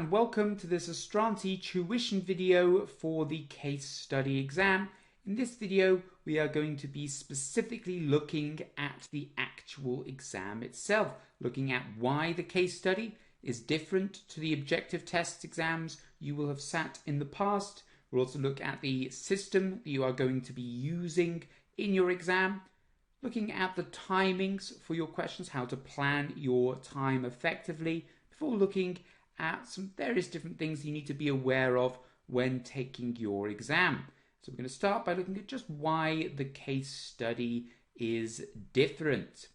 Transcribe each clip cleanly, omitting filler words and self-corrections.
and welcome to this Astranti tuition video for the case study exam. In this video we are going to be specifically looking at the actual exam itself, looking at why the case study is different to the objective test exams you will have sat in the past. We'll also look at the system that you are going to be using in your exam, looking at the timings for your questions, how to plan your time effectively, before looking at some various different things you need to be aware of when taking your exam. So we're going to start by looking at just why the case study is different.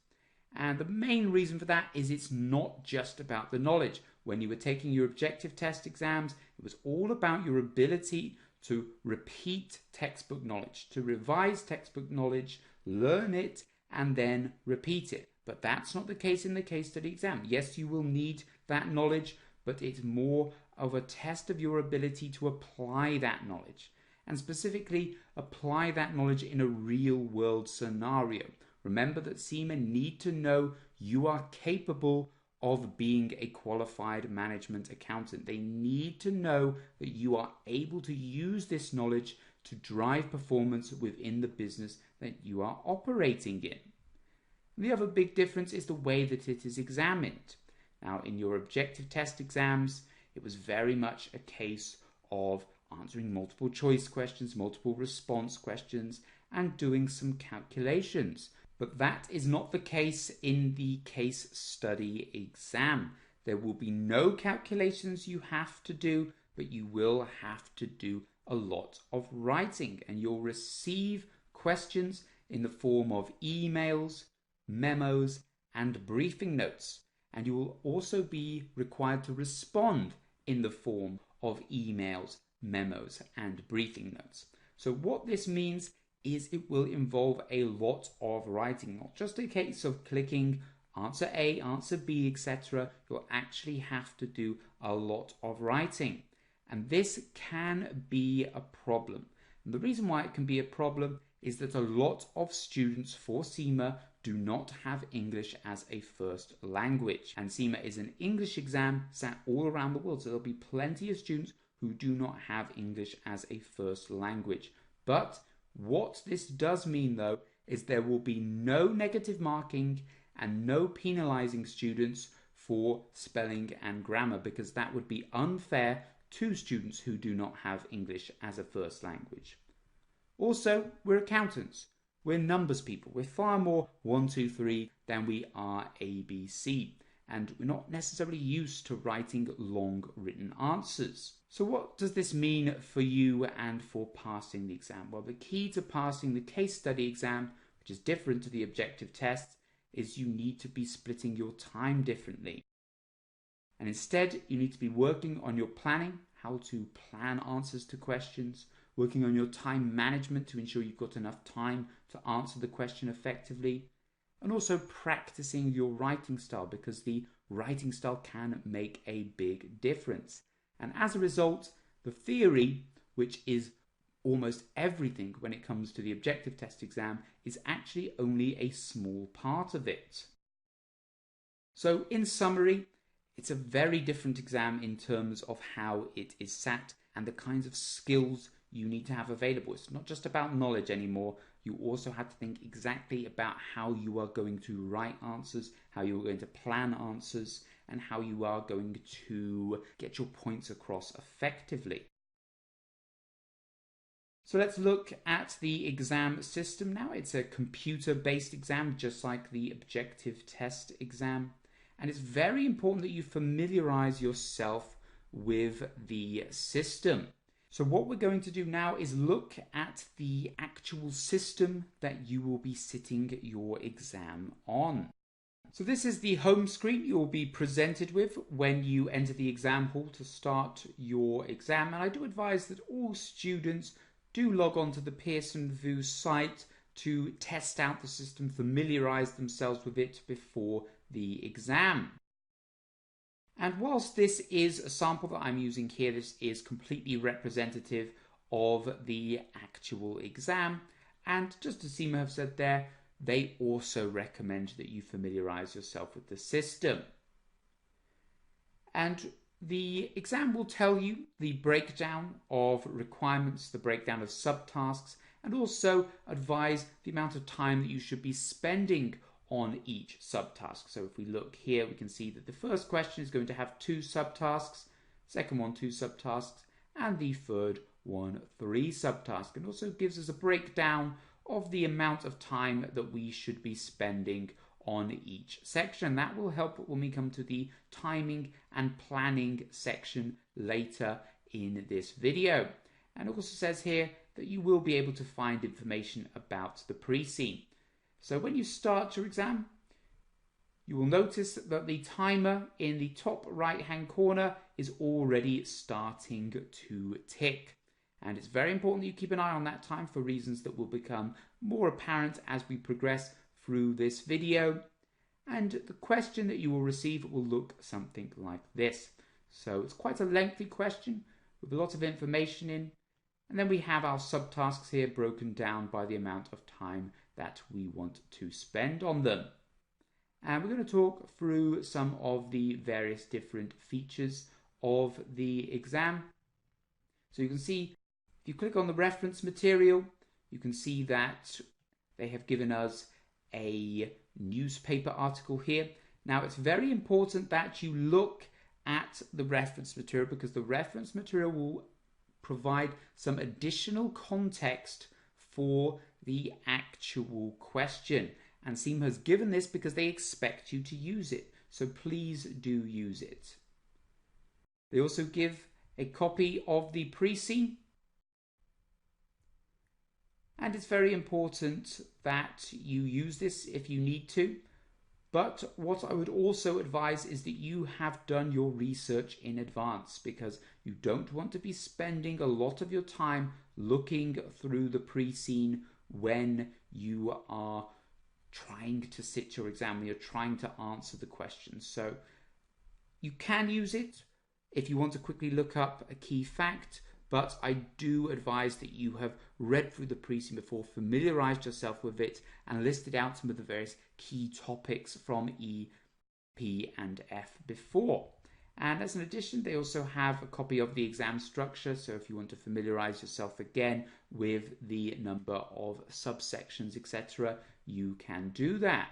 And the main reason for that is it's not just about the knowledge. When you were taking your objective test exams, it was all about your ability to repeat textbook knowledge, to revise textbook knowledge, learn it, and then repeat it. But that's not the case in the case study exam. Yes, you will need that knowledge, but it's more of a test of your ability to apply that knowledge, and specifically apply that knowledge in a real world scenario. Remember that CIMA need to know you are capable of being a qualified management accountant. They need to know that you are able to use this knowledge to drive performance within the business that you are operating in. And the other big difference is the way that it is examined. Now, in your objective test exams, it was very much a case of answering multiple choice questions, multiple response questions, and doing some calculations. But that is not the case in the case study exam. There will be no calculations you have to do, but you will have to do a lot of writing, and you'll receive questions in the form of emails, memos, and briefing notes. And you will also be required to respond in the form of emails, memos, and briefing notes. So what this means is it will involve a lot of writing, not just a case of clicking answer A, answer B, etc. You'll actually have to do a lot of writing. And this can be a problem. And the reason why it can be a problem is that a lot of students for CIMA do not have English as a first language. And CIMA is an English exam sat all around the world, so there'll be plenty of students who do not have English as a first language. But what this does mean, though, is there will be no negative marking and no penalizing students for spelling and grammar, because that would be unfair to students who do not have English as a first language. Also, we're accountants. We're numbers people. We're far more 1, 2, 3 than we are ABC. And we're not necessarily used to writing long written answers. So what does this mean for you and for passing the exam? Well, the key to passing the case study exam, which is different to the objective test, is you need to be splitting your time differently. And instead, you need to be working on your planning, how to plan answers to questions, working on your time management to ensure you've got enough time to answer the question effectively, and also practicing your writing style, because the writing style can make a big difference. And as a result, the theory, which is almost everything when it comes to the objective test exam, is actually only a small part of it. So in summary, it's a very different exam in terms of how it is sat and the kinds of skills you need to have available. It's not just about knowledge anymore. You also have to think exactly about how you are going to write answers, how you are going to plan answers, and how you are going to get your points across effectively. So let's look at the exam system now. It's a computer-based exam, just like the objective test exam. And it's very important that you familiarize yourself with the system. So what we're going to do now is look at the actual system that you will be sitting your exam on. So this is the home screen you'll be presented with when you enter the exam hall to start your exam. And I do advise that all students do log on to the Pearson VUE site to test out the system, familiarize themselves with it before the exam. And whilst this is a sample that I'm using here, this is completely representative of the actual exam. And just as CIMA have said there, they also recommend that you familiarize yourself with the system. And The exam will tell you the breakdown of requirements, the breakdown of subtasks, and also advise the amount of time that you should be spending on each subtask. So if we look here, we can see that the first question is going to have 2 subtasks, second one 2 subtasks, and the third one 3 subtasks. And also gives us a breakdown of the amount of time that we should be spending on each section. That will help when we come to the timing and planning section later in this video. And it also says here that you will be able to find information about the pre-scene. So when you start your exam, you will notice that the timer in the top right hand corner is already starting to tick. And it's very important that you keep an eye on that time for reasons that will become more apparent as we progress through this video. And the question that you will receive will look something like this. So it's quite a lengthy question with a lot of information in. And then we have our subtasks here broken down by the amount of time that we want to spend on them. And we're going to talk through some of the various different features of the exam. So you can see, if you click on the reference material, you can see that they have given us a newspaper article here. Now it's very important that you look at the reference material, because the reference material will provide some additional context for the actual question. And CIMA has given this because they expect you to use it. So please do use it. They also give a copy of the pre-scene. And it's very important that you use this if you need to. But what I would also advise is that you have done your research in advance, because you don't want to be spending a lot of your time looking through the pre-scene when you are trying to sit your exam, when you're trying to answer the questions. So you can use it if you want to quickly look up a key fact, but I do advise that you have read through the pre-scene before, familiarized yourself with it, and listed out some of the various key topics from E, P, and F before. And as an addition, they also have a copy of the exam structure, so if you want to familiarize yourself again with the number of subsections, etc., you can do that.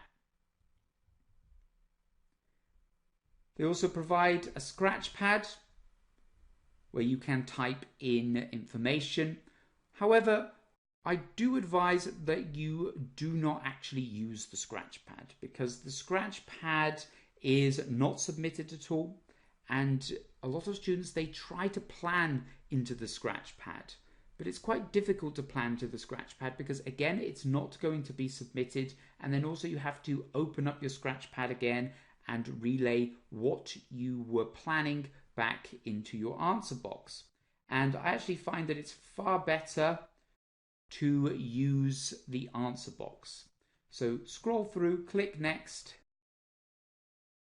They also provide a scratch pad where you can type in information. However, I do advise that you do not actually use the scratch pad, because the scratch pad is not submitted at all. And a lot of students, they try to plan into the scratch pad, but it's quite difficult to plan to the scratch pad because, again, it's not going to be submitted. And then also you have to open up your scratch pad again and relay what you were planning back into your answer box. And I actually find that it's far better to use the answer box. So scroll through, click next,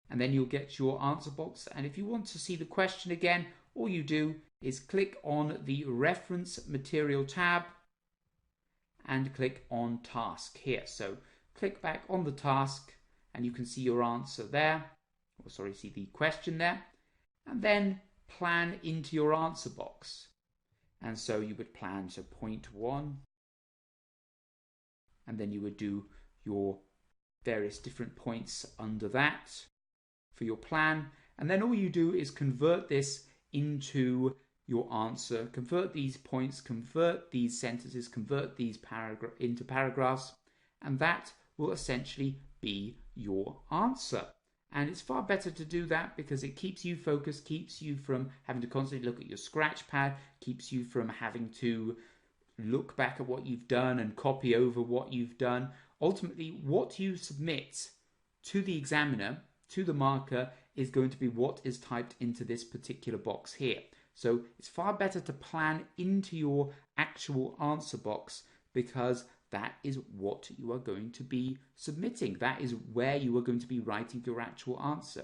and then you'll get your answer box. And if you want to see the question again, all you do is click on the reference material tab and click on task here. So click back on the task and you can see your answer there, or sorry, see the question there, and then plan into your answer box. And so you would plan to point 1, and then you would do your various different points under that for your plan. And then all you do is convert this into your answer, convert these points, convert these sentences, convert these into paragraphs, and that will essentially be your answer. And it's far better to do that because it keeps you focused, keeps you from having to constantly look at your scratch pad, keeps you from having to look back at what you've done and copy over what you've done. Ultimately, what you submit to the examiner, to the marker, is going to be what is typed into this particular box here. So it's far better to plan into your actual answer box, because that is what you are going to be submitting. That is where you are going to be writing your actual answer.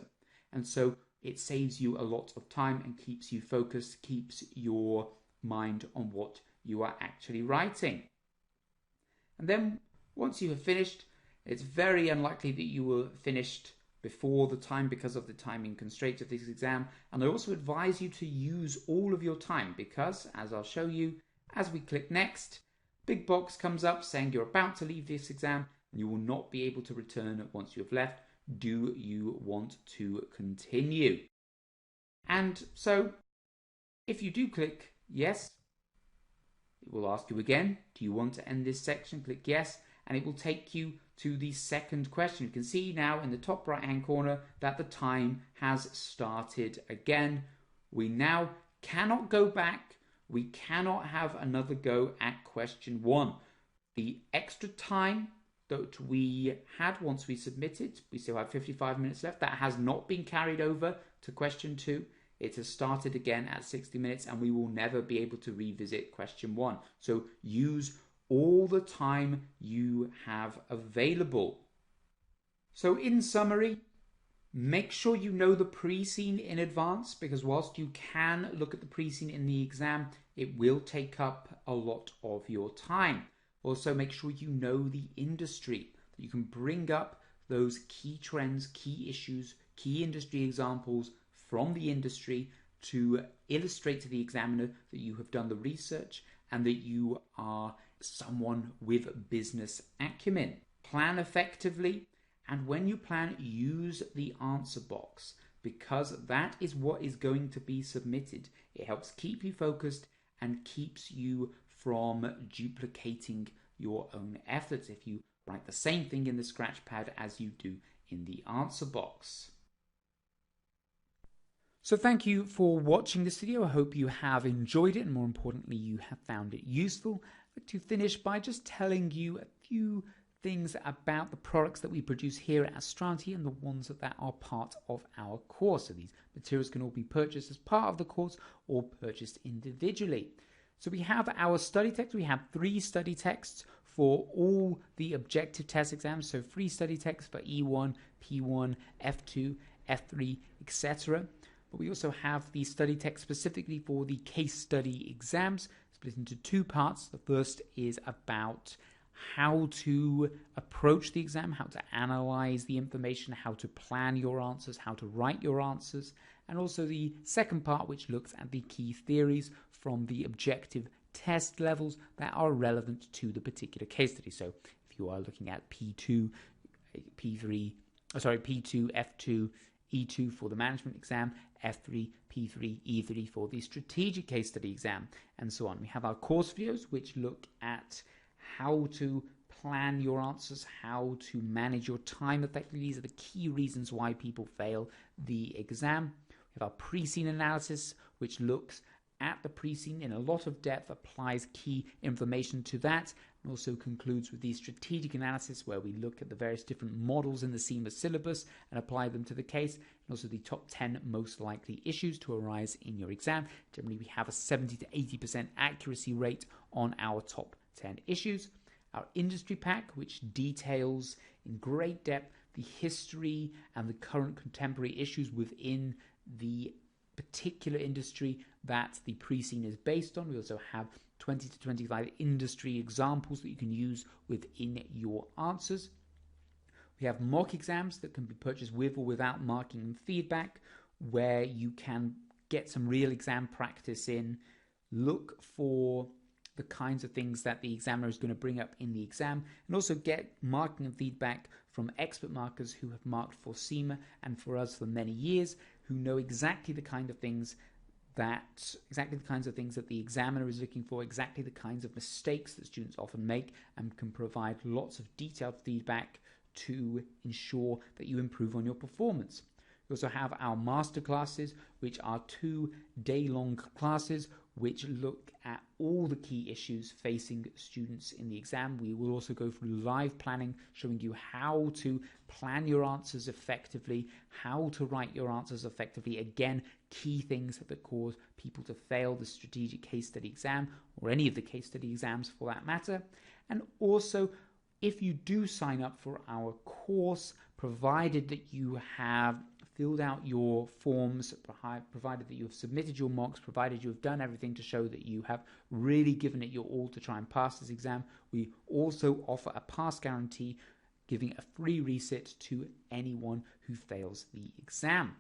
And so it saves you a lot of time and keeps you focused, keeps your mind on what you are actually writing. And then once you have finished, it's very unlikely that you will have finished before the time because of the timing constraints of this exam. And I also advise you to use all of your time because, as I'll show you, as we click next, big box comes up saying you're about to leave this exam and you will not be able to return once you have left. Do you want to continue? And so if you do click yes, it will ask you again, do you want to end this section? Click yes, and it will take you to the second question. You can see now in the top right hand corner that the time has started again. We now cannot go back. We cannot have another go at question 1. The extra time that we had once we submitted, we still have 55 minutes left. That has not been carried over to question 2. It has started again at 60 minutes and we will never be able to revisit question 1. So use all the time you have available. So in summary, make sure you know the pre-scene in advance, because whilst you can look at the pre-scene in the exam, it will take up a lot of your time. Also, make sure you know the industry, that you can bring up those key trends, key issues, key industry examples from the industry to illustrate to the examiner that you have done the research and that you are someone with business acumen. Plan effectively, and when you plan, use the answer box, because that is what is going to be submitted. It helps keep you focused and keeps you from duplicating your own efforts if you write the same thing in the scratch pad as you do in the answer box. So thank you for watching this video. I hope you have enjoyed it and more importantly you have found it useful. I'd like to finish by just telling you a few things about the products that we produce here at Astranti and the ones that are part of our course. So these materials can all be purchased as part of the course or purchased individually. So we have our study text. We have 3 study texts for all the objective test exams. So 3 study texts for E1, P1, F2, F3, etc. But we also have the study text specifically for the case study exams, split into 2 parts. The first is about how to approach the exam, how to analyze the information, how to plan your answers, how to write your answers, and also the second part, which looks at the key theories from the objective test levels that are relevant to the particular case study. So if you are looking at P2, F2, E2 for the management exam, F3, P3, E3 for the strategic case study exam, and so on. We have our course videos, which look at how to plan your answers, how to manage your time effectively. These are the key reasons why people fail the exam. We have our pre-scene analysis, which looks at the pre-scene in a lot of depth, applies key information to that, and also concludes with the strategic analysis, where we look at the various different models in the CIMA syllabus and apply them to the case, and also the top 10 most likely issues to arise in your exam. Generally, we have a 70 to 80% accuracy rate on our top 10 issues. Our industry pack, which details in great depth the history and the current contemporary issues within the particular industry that the pre-scene is based on. We also have 20 to 25 industry examples that you can use within your answers. We have mock exams that can be purchased with or without marking and feedback, where you can get some real exam practice in, look for the kinds of things that the examiner is going to bring up in the exam, and also get marking and feedback from expert markers who have marked for CIMA and for us for many years, who know exactly the kind of things that the examiner is looking for, exactly the kinds of mistakes that students often make, and can provide lots of detailed feedback to ensure that you improve on your performance. We also have our master classes, which are 2 day-long classes which look at all the key issues facing students in the exam. We will also go through live planning, showing you how to plan your answers effectively, how to write your answers effectively. Again, key things that cause people to fail the strategic case study exam, or any of the case study exams for that matter. And also, if you do sign up for our course, provided that you have filled out your forms, provided that you have submitted your mocks, provided you have done everything to show that you have really given it your all to try and pass this exam, we also offer a pass guarantee, giving a free resit to anyone who fails the exam.